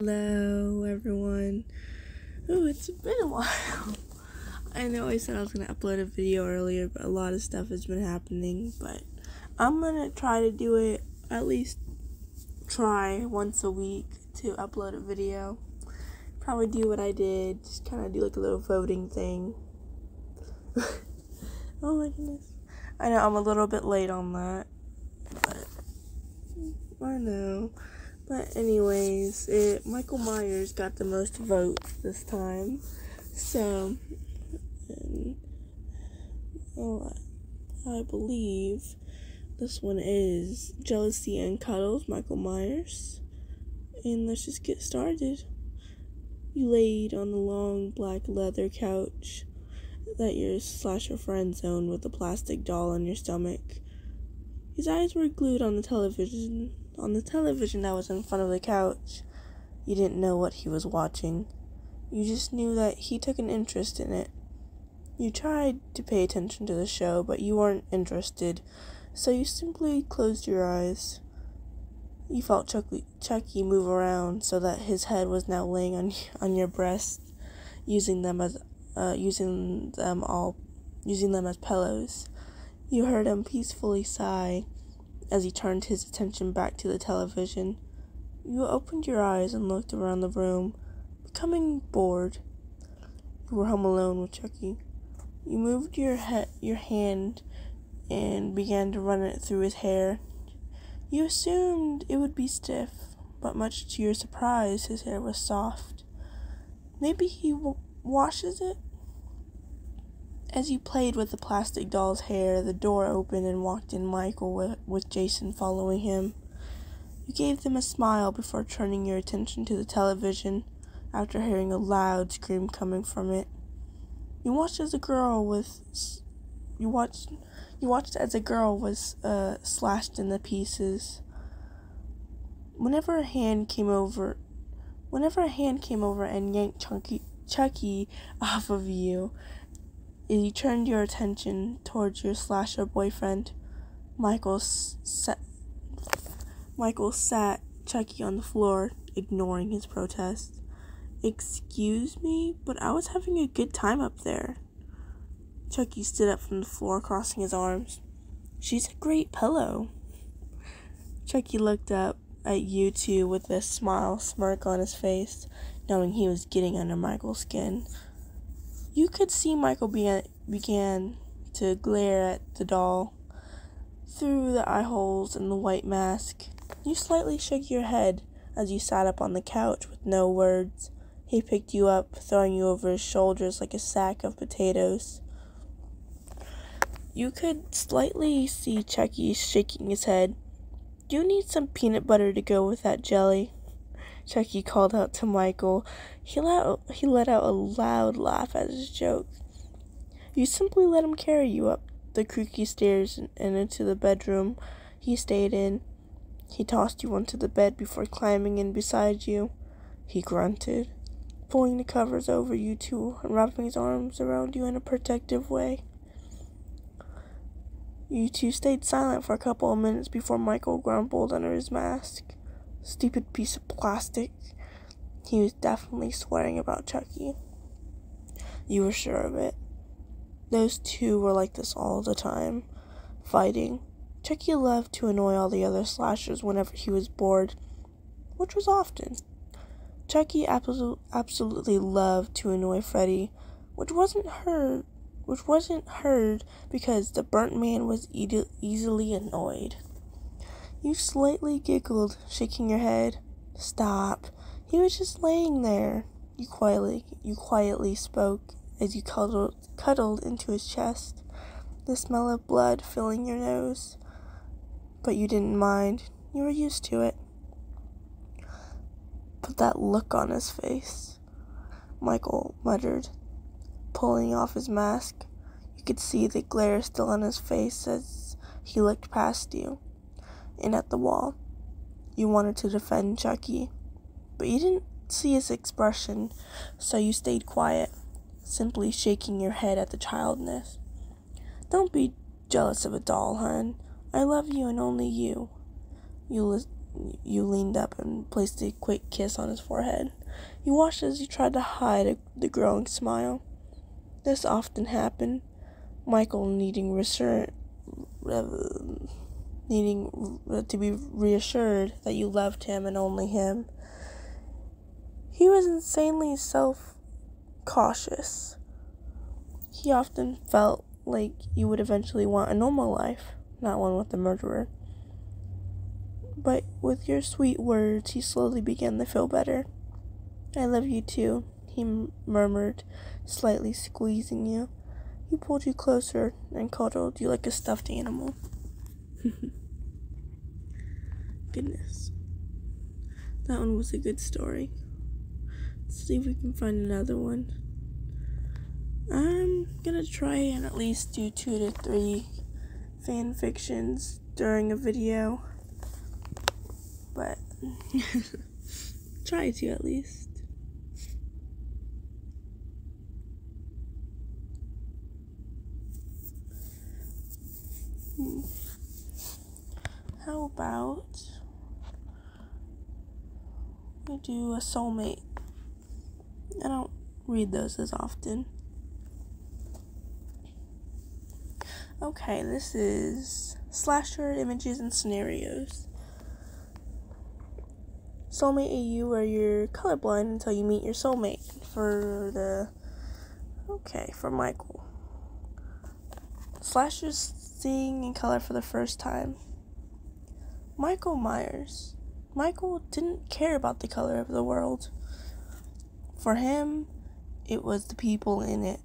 Hello, everyone. Oh, it's been a while. I know I said I was going to upload a video earlier, but a lot of stuff has been happening. But I'm going to try to do it, at least try once a week to upload a video. Probably do what I did, just kind of do like a little voting thing. Oh my goodness. I know I'm a little bit late on that, but I know. But anyways, Michael Myers got the most votes this time. So, I believe this one is Jealousy and Cuddles, Michael Myers. And let's just get started. You laid on the long black leather couch that your slasher friends owned with a plastic doll on your stomach. His eyes were glued on the television that was in front of the couch. You didn't know what he was watching. You just knew that he took an interest in it. You tried to pay attention to the show, but you weren't interested, so you simply closed your eyes. You felt Chucky move around so that his head was now laying on your breast, using them as pillows. You heard him peacefully sigh as he turned his attention back to the television. You opened your eyes and looked around the room, becoming bored. You were home alone with Chucky. You moved your hand and began to run it through his hair. You assumed it would be stiff, but much to your surprise, his hair was soft. Maybe he washes it? As you played with the plastic doll's hair, the door opened and walked in Michael with Jason following him. You gave them a smile before turning your attention to the television after hearing a loud scream coming from it. You watched as a girl was slashed into pieces. Whenever a hand came over and yanked Chucky off of you, you turned your attention towards your slasher boyfriend. Michael sat Chucky on the floor, ignoring his protest. "Excuse me, but I was having a good time up there." Chucky stood up from the floor, crossing his arms. "She's a great pillow." Chucky looked up at you two with a smirk on his face, knowing he was getting under Michael's skin. You could see Michael began to glare at the doll through the eye holes in the white mask. You slightly shook your head as you sat up on the couch with no words. He picked you up, throwing you over his shoulders like a sack of potatoes. You could slightly see Chucky shaking his head. "You need some peanut butter to go with that jelly," Chucky called out to Michael. He let out a loud laugh at his joke. You simply let him carry you up the creaky stairs and into the bedroom he stayed in. He tossed you onto the bed before climbing in beside you. He grunted, pulling the covers over you two and wrapping his arms around you in a protective way. You two stayed silent for a couple of minutes before Michael grumbled under his mask. "Stupid piece of plastic." He was definitely swearing about Chucky. You were sure of it. Those two were like this all the time, fighting. Chucky loved to annoy all the other slashers whenever he was bored, which was often. Chucky absolutely loved to annoy Freddy, which wasn't heard because the burnt man was easily annoyed. You slightly giggled, shaking your head. "Stop. He was just laying there." You quietly spoke as you cuddled into his chest, the smell of blood filling your nose. But you didn't mind. You were used to it. "Put that look on his face," Michael muttered, pulling off his mask. You could see the glare still on his face as he looked past you and at the wall. You wanted to defend Chucky, but you didn't see his expression, so you stayed quiet, simply shaking your head at the childness. "Don't be jealous of a doll, hun. I love you and only you." You leaned up and placed a quick kiss on his forehead. You watched as he tried to hide the growing smile. This often happened. Micheal needing to be reassured that you loved him and only him. He was insanely self-cautious. He often felt like you would eventually want a normal life, not one with a murderer. But with your sweet words, he slowly began to feel better. I love you too, he murmured, slightly squeezing you. He pulled you closer and cuddled you like a stuffed animal. Goodness. That one was a good story. Let's see if we can find another one. I'm gonna try and at least do 2 to 3 fan fictions during a video. But try to at least. How about we do a soulmate? I don't read those as often. Okay, this is slasher images and scenarios. Soulmate AU, where you're colorblind until you meet your soulmate. For Micheal. Slashers seeing in color for the first time. Michael Myers. Michael didn't care about the color of the world. For him, it was the people in it.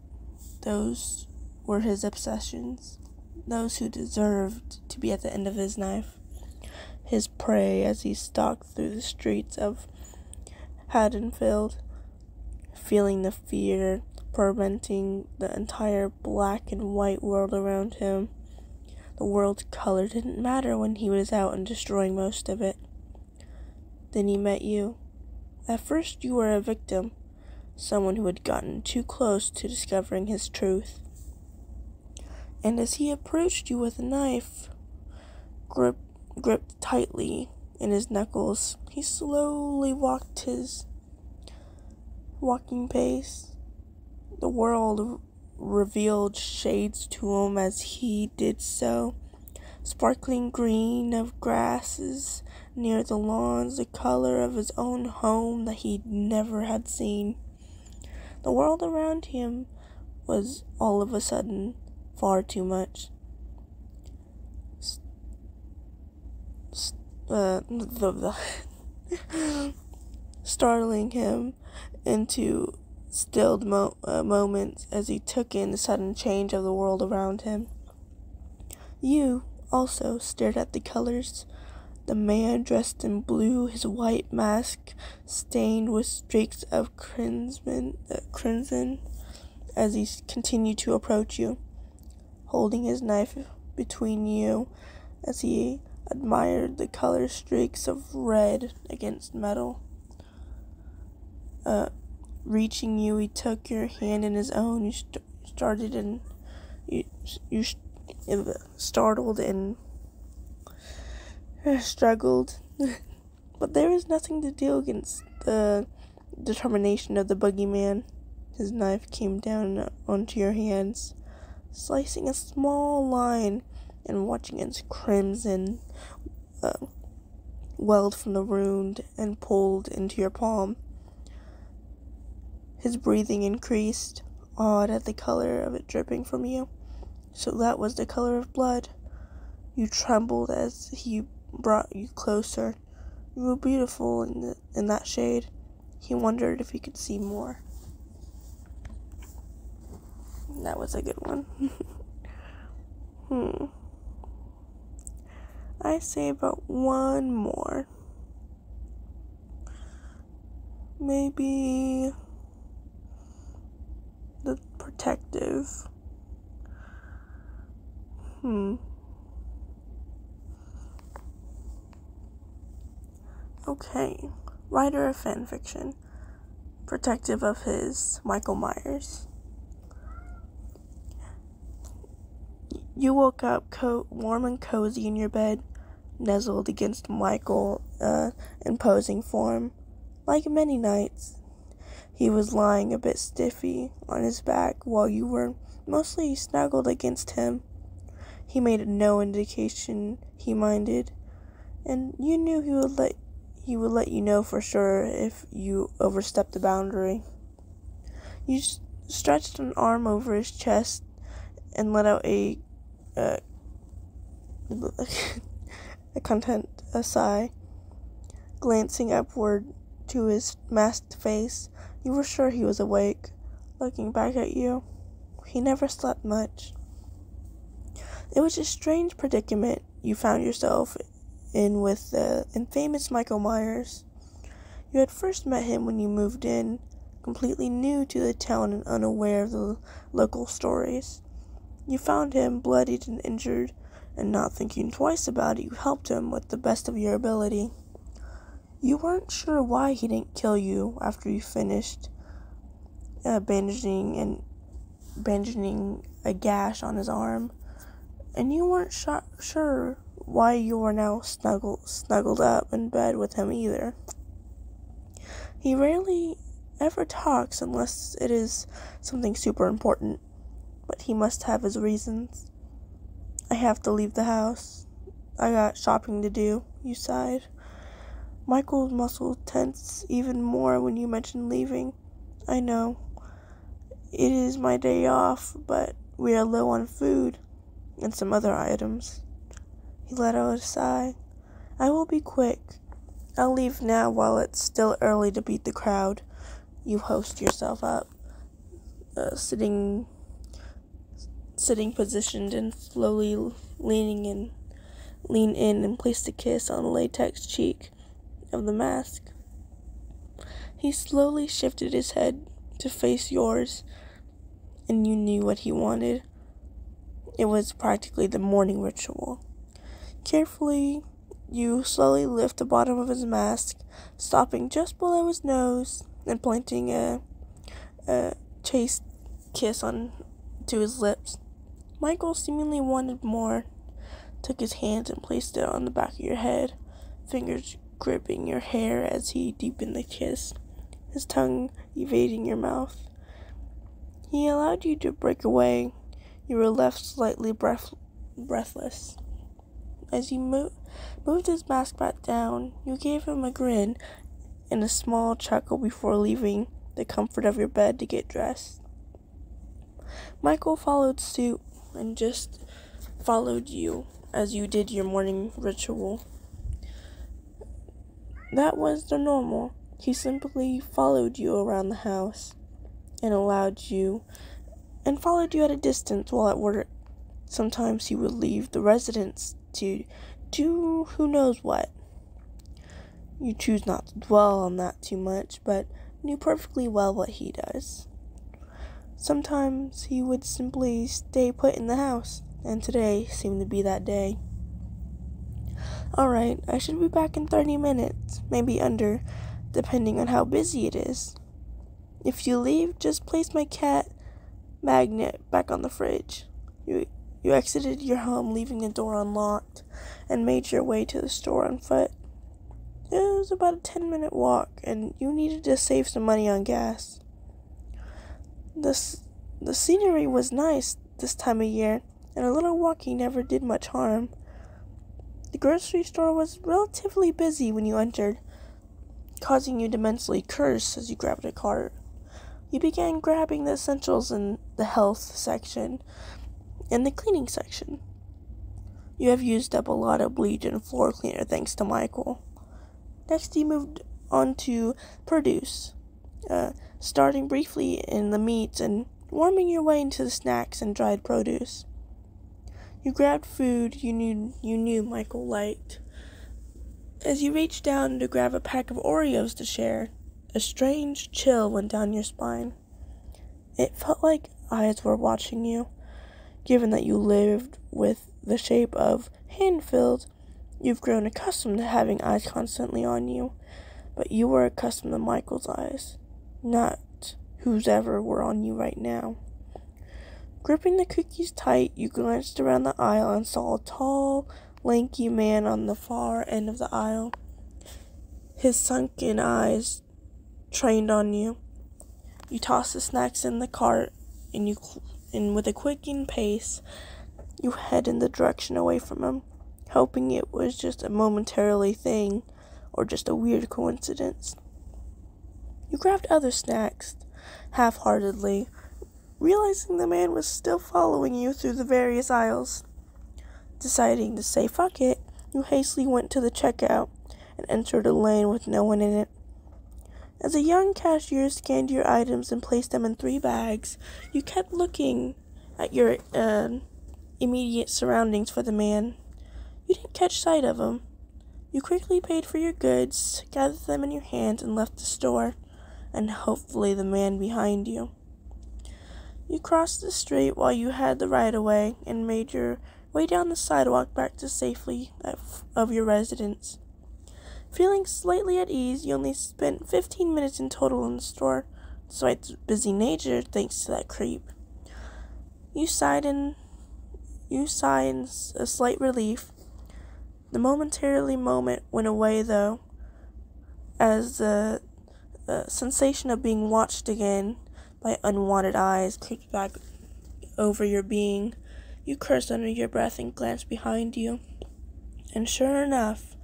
Those were his obsessions. Those who deserved to be at the end of his knife. His prey as he stalked through the streets of Haddonfield, feeling the fear permeating the entire black and white world around him. The world's color didn't matter when he was out and destroying most of it. Then he met you. At first you were a victim, someone who had gotten too close to discovering his truth. And as he approached you with a knife, gripped tightly in his knuckles, he slowly walked his walking pace. The world revealed shades to him as he did so. Sparkling green of grasses near the lawns, the color of his own home that he never had seen. The world around him was all of a sudden far too much. Startling him into stilled moments as he took in the sudden change of the world around him. You also stared at the colors. The man dressed in blue, his white mask stained with streaks of crimson, as he continued to approach you, holding his knife between you as he admired the color streaks of red against metal. Reaching you, he took your hand in his own. You startled and struggled, but there was nothing to do against the determination of the boogeyman. His knife came down onto your hands, slicing a small line and watching its crimson welled from the wound and pulled into your palm. His breathing increased, awed at the color of it dripping from you. So that was the color of blood. You trembled as he brought you closer. You were beautiful in that shade. He wondered if he could see more. That was a good one. I say about one more. Maybe the protective. Okay. Writer of fanfiction. Protective of his Michael Myers. You woke up warm and cozy in your bed, nuzzled against Michael imposing form. Like many nights, he was lying a bit stiffy on his back while you were mostly snuggled against him. He made no indication he minded, and you knew he would let you know for sure if you overstepped the boundary. You stretched an arm over his chest and let out a sigh. Glancing upward to his masked face, you were sure he was awake, looking back at you. He never slept much. It was a strange predicament you found yourself in with the infamous Michael Myers. You had first met him when you moved in, completely new to the town and unaware of the local stories. You found him bloodied and injured, and not thinking twice about it, you helped him with the best of your ability. You weren't sure why he didn't kill you after you finished bandaging a gash on his arm, and you weren't sure why you were now snuggled up in bed with him either. He rarely ever talks unless it is something super important, but he must have his reasons. I have to leave the house. I got shopping to do, you sighed. Michael's muscles tense even more when you mentioned leaving. I know. It is my day off, but we are low on food and some other items. He let out a sigh. I will be quick. I'll leave now while it's still early to beat the crowd. You hoist yourself up, sitting positioned and slowly lean in and placed a kiss on the latex cheek of the mask. He slowly shifted his head to face yours, and you knew what he wanted. It was practically the morning ritual. Carefully, you slowly lift the bottom of his mask, stopping just below his nose and planting a chaste kiss to his lips. Michael seemingly wanted more, took his hand and placed it on the back of your head, fingers gripping your hair as he deepened the kiss, his tongue evading your mouth. He allowed you to break away. You were left slightly breathless. As you moved his mask back down, you gave him a grin and a small chuckle before leaving the comfort of your bed to get dressed. Michael followed suit and just followed you as you did your morning ritual. That was the normal. He simply followed you around the house and followed you at a distance while at work. Sometimes he would leave the residence to do who knows what. You choose not to dwell on that too much, but knew perfectly well what he does. Sometimes he would simply stay put in the house, and today seemed to be that day. Alright, I should be back in 30 minutes, maybe under, depending on how busy it is. If you leave, just place my cat magnet back on the fridge. You exited your home, leaving the door unlocked, and made your way to the store on foot. It was about a 10-minute walk, and you needed to save some money on gas. The scenery was nice this time of year, and a little walking never did much harm. The grocery store was relatively busy when you entered, causing you to mentally curse as you grabbed a cart. You began grabbing the essentials in the health section and the cleaning section. You have used up a lot of bleach and floor cleaner thanks to Michael. Next, you moved on to produce, starting briefly in the meats and worming your way into the snacks and dried produce. You grabbed food you knew Michael liked. As you reached down to grab a pack of Oreos to share, a strange chill went down your spine. It felt like eyes were watching you. Given that you lived with the shape of hand-filled, you've grown accustomed to having eyes constantly on you, but you were accustomed to Michael's eyes, not whose ever were on you right now. Gripping the cookies tight, you glanced around the aisle and saw a tall, lanky man on the far end of the aisle. his sunken eyes trained on you. You toss the snacks in the cart, and with a quickening pace, you head in the direction away from him, hoping it was just a momentarily thing or just a weird coincidence. You grabbed other snacks, half-heartedly, realizing the man was still following you through the various aisles. Deciding to say fuck it, you hastily went to the checkout and entered a lane with no one in it. As a young cashier scanned your items and placed them in 3 bags, you kept looking at your immediate surroundings for the man. You didn't catch sight of him. You quickly paid for your goods, gathered them in your hands, and left the store, and hopefully the man behind you. You crossed the street while you had the right-of-way and made your way down the sidewalk back to safety of your residence. Feeling slightly at ease, you only spent 15 minutes in total in the store, despite its busy nature thanks to that creep. You sighed in a slight relief. The momentary moment went away, though, as the sensation of being watched again by unwanted eyes creeped back over your being. You cursed under your breath and glanced behind you, and sure enough,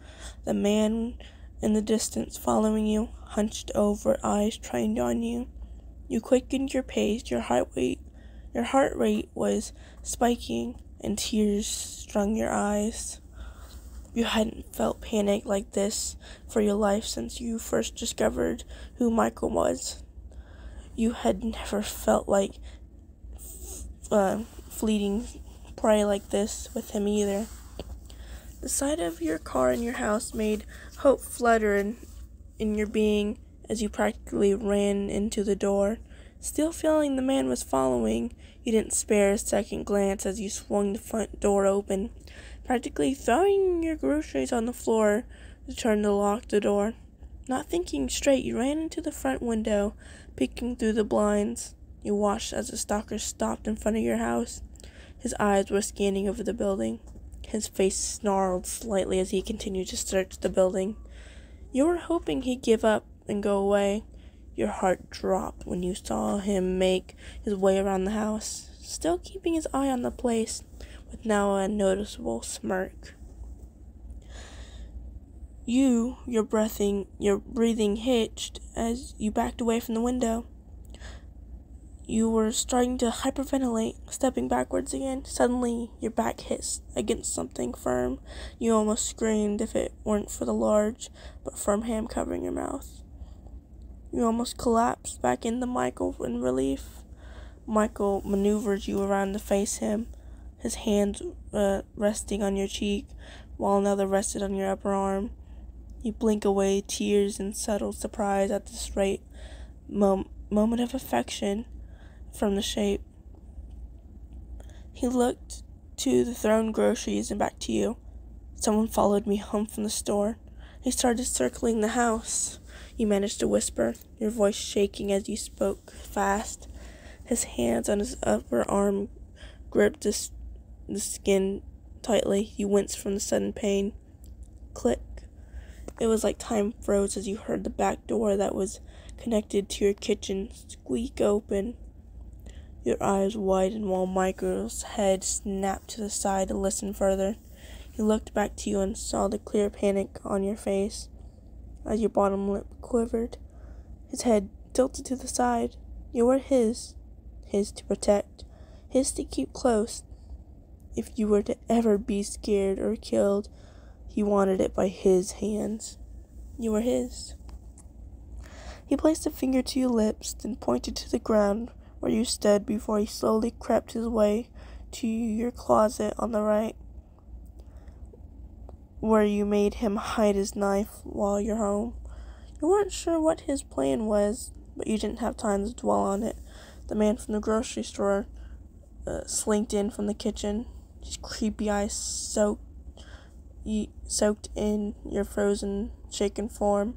the man in the distance following you, hunched over, eyes trained on you. You quickened your pace, your heart rate was spiking, and tears strung your eyes. You hadn't felt panic like this for your life since you first discovered who Micheal was. You had never felt like fleeting prey like this with him either. The sight of your car in your house made hope flutter in your being as you practically ran into the door. Still feeling the man was following, you didn't spare a second glance as you swung the front door open, practically throwing your groceries on the floor to turn to lock the door. Not thinking straight, you ran into the front window, peeking through the blinds. You watched as the stalker stopped in front of your house. His eyes were scanning over the building. His face snarled slightly as he continued to search the building. You were hoping he'd give up and go away. Your heart dropped when you saw him make his way around the house, still keeping his eye on the place, with now a noticeable smirk. Your breathing hitched as you backed away from the window. You were starting to hyperventilate, stepping backwards again. Suddenly, your back hit against something firm. You almost screamed if it weren't for the large but firm hand covering your mouth. You almost collapsed back into Micheal in relief. Micheal maneuvered you around to face him, his hands resting on your cheek, while another rested on your upper arm. You blink away tears in subtle surprise at this moment of affection from the shape. He looked to the thrown groceries and back to you. Someone followed me home from the store. He started circling the house. You managed to whisper, your voice shaking as you spoke fast. His hands on his upper arm gripped the skin tightly. You winced from the sudden pain. Click. It was like time froze as you heard the back door that was connected to your kitchen squeak open. Your eyes widened while Michael's head snapped to the side to listen further. He looked back to you and saw the clear panic on your face as your bottom lip quivered. His head tilted to the side. You were his to protect, his to keep close. If you were to ever be scared or killed, he wanted it by his hands. You were his. He placed a finger to your lips, then pointed to the ground where you stood before he slowly crept his way to your closet on the right, where you made him hide his knife while you're home. You weren't sure what his plan was, but you didn't have time to dwell on it. The man from the grocery store slinked in from the kitchen, his creepy eyes soaked in your frozen, shaken form.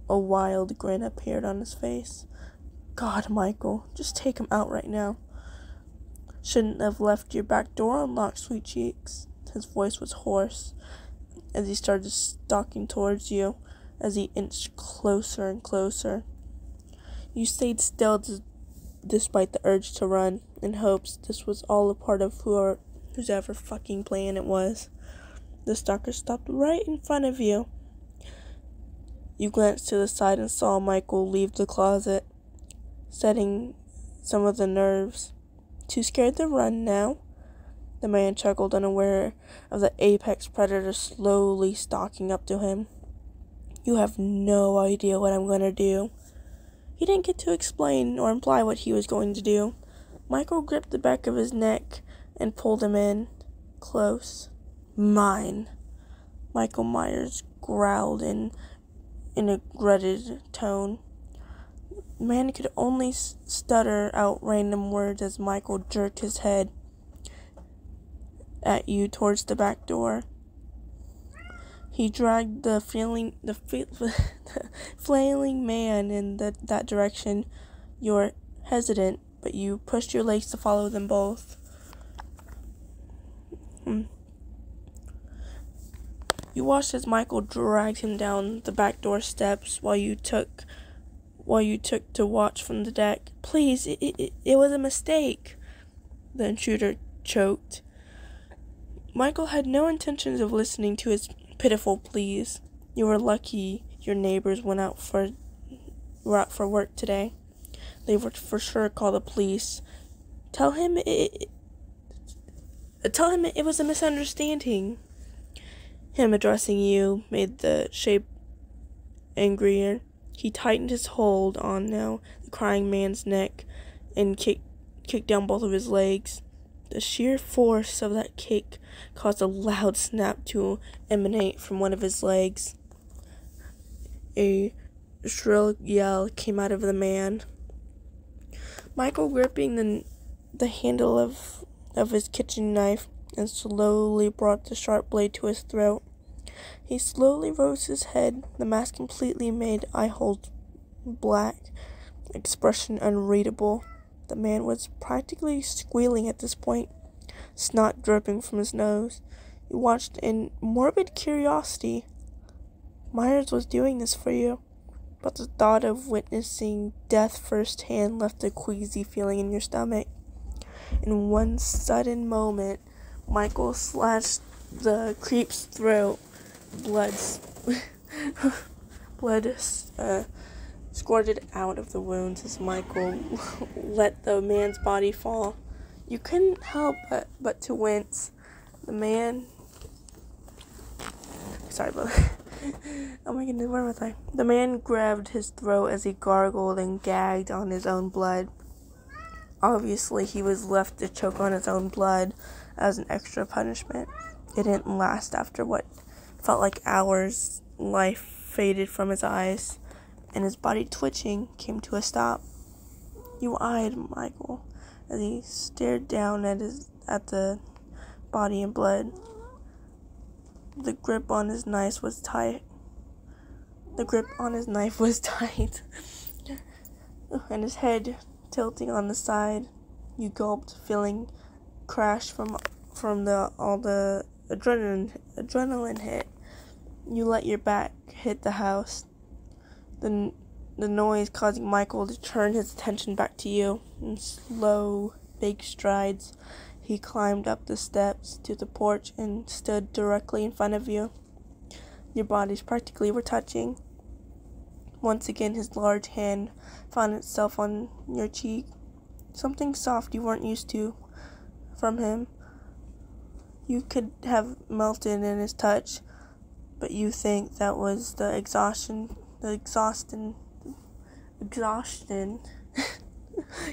A wild grin appeared on his face. God, Micheal, just take him out right now. Shouldn't have left your back door unlocked, sweet cheeks. His voice was hoarse as he started stalking towards you, as he inched closer and closer. You stayed still despite the urge to run, in hopes this was all a part of whose ever fucking plan it was. The stalker stopped right in front of you. You glanced to the side and saw Micheal leave the closet, setting some of the nerves. Too scared to run now? The man chuckled, unaware of the apex predator slowly stalking up to him. You have no idea what I'm going to do. He didn't get to explain or imply what he was going to do. Micheal gripped the back of his neck and pulled him in. Close. Mine. Michael Myers growled in a gutted tone. The man could only stutter out random words as Micheal jerked his head at you towards the back door. He dragged the flailing man in that direction. You were hesitant, but you pushed your legs to follow them both. You watched as Micheal dragged him down the back door steps while you took to watch from the deck. Please, it was a mistake, the intruder choked. Micheal had no intentions of listening to his pitiful pleas. You were lucky your neighbors were out for work today. They would for sure call the police. Tell him it was a misunderstanding. Him addressing you made the shape angrier. He tightened his hold on the crying man's neck and kicked down both of his legs. The sheer force of that kick caused a loud snap to emanate from one of his legs. A shrill yell came out of the man. Micheal, gripping the handle of his kitchen knife, and slowly brought the sharp blade to his throat. He slowly rose his head, the mask completely made eye holes black, expression unreadable. The man was practically squealing at this point, snot dripping from his nose. You watched in morbid curiosity. Myers was doing this for you, but the thought of witnessing death firsthand left a queasy feeling in your stomach. In one sudden moment, Micheal slashed the creep's throat. Blood squirted out of the wounds as Micheal let the man's body fall. You couldn't help but to wince. The man... Sorry about that. Oh my goodness, where was I? The man grabbed his throat as he gargled and gagged on his own blood. Obviously, he was left to choke on his own blood as an extra punishment. It didn't last after what felt like hours. Life faded from his eyes, and his body twitching came to a stop. You eyed Micheal as he stared down at the body and blood. The grip on his knife was tight. And his head tilting on the side. You gulped, feeling crash from all the adrenaline hit. You let your back hit the house. The noise causing Micheal to turn his attention back to you. In slow, big strides, he climbed up the steps to the porch and stood directly in front of you. Your bodies practically were touching. Once again, his large hand found itself on your cheek. Something soft you weren't used to from him. You could have melted in his touch, but you think that was the exhaustion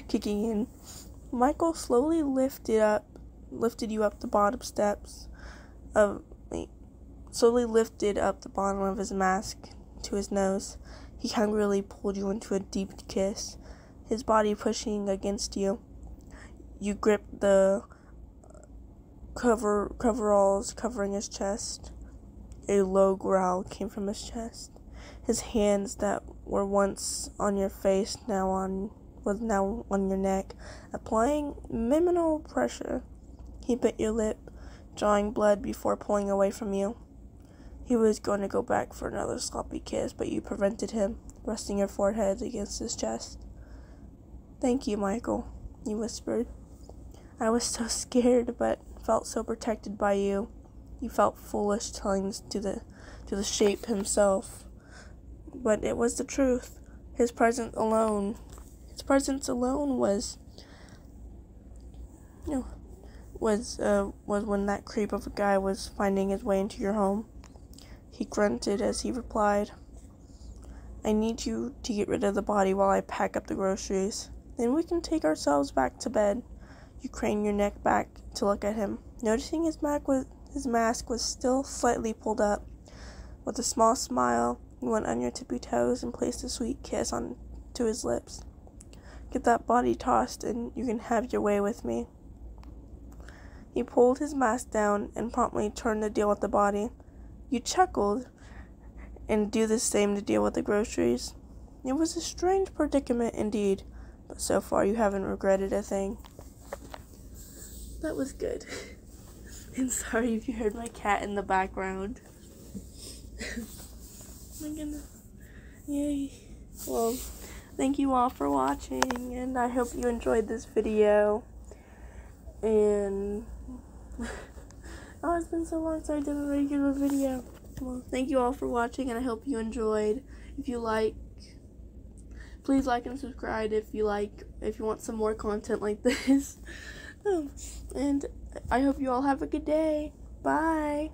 kicking in. Micheal slowly lifted up the bottom of his mask to his nose. He hungrily pulled you into a deep kiss, his body pushing against you. You gripped the coveralls covering his chest. A low growl came from his chest. His hands that were once on your face was now on your neck, applying minimal pressure. He bit your lip, drawing blood before pulling away from you. He was going to go back for another sloppy kiss, but you prevented him, resting your forehead against his chest. "Thank you, Micheal," he whispered. "I was so scared, but felt so protected by you." You felt foolish telling to the shape himself, but it was the truth. His presence alone was when that creep of a guy was finding his way into your home. He grunted as he replied, "I need you to get rid of the body while I pack up the groceries. Then we can take ourselves back to bed." You craned your neck back to look at him, noticing his mask was still slightly pulled up. With a small smile, you went on your tippy toes and placed a sweet kiss onto his lips. "Get that body tossed and you can have your way with me." He pulled his mask down and promptly turned to deal with the body. You chuckled and do the same to deal with the groceries. It was a strange predicament indeed, but so far you haven't regretted a thing. That was good. And sorry if you heard my cat in the background. My goodness. Yay. Well, thank you all for watching, and I hope you enjoyed this video. And oh, it's been so long since I did a regular video. Well, thank you all for watching, and I hope you enjoyed. If you like, please like and subscribe if you want some more content like this. And I hope you all have a good day. Bye.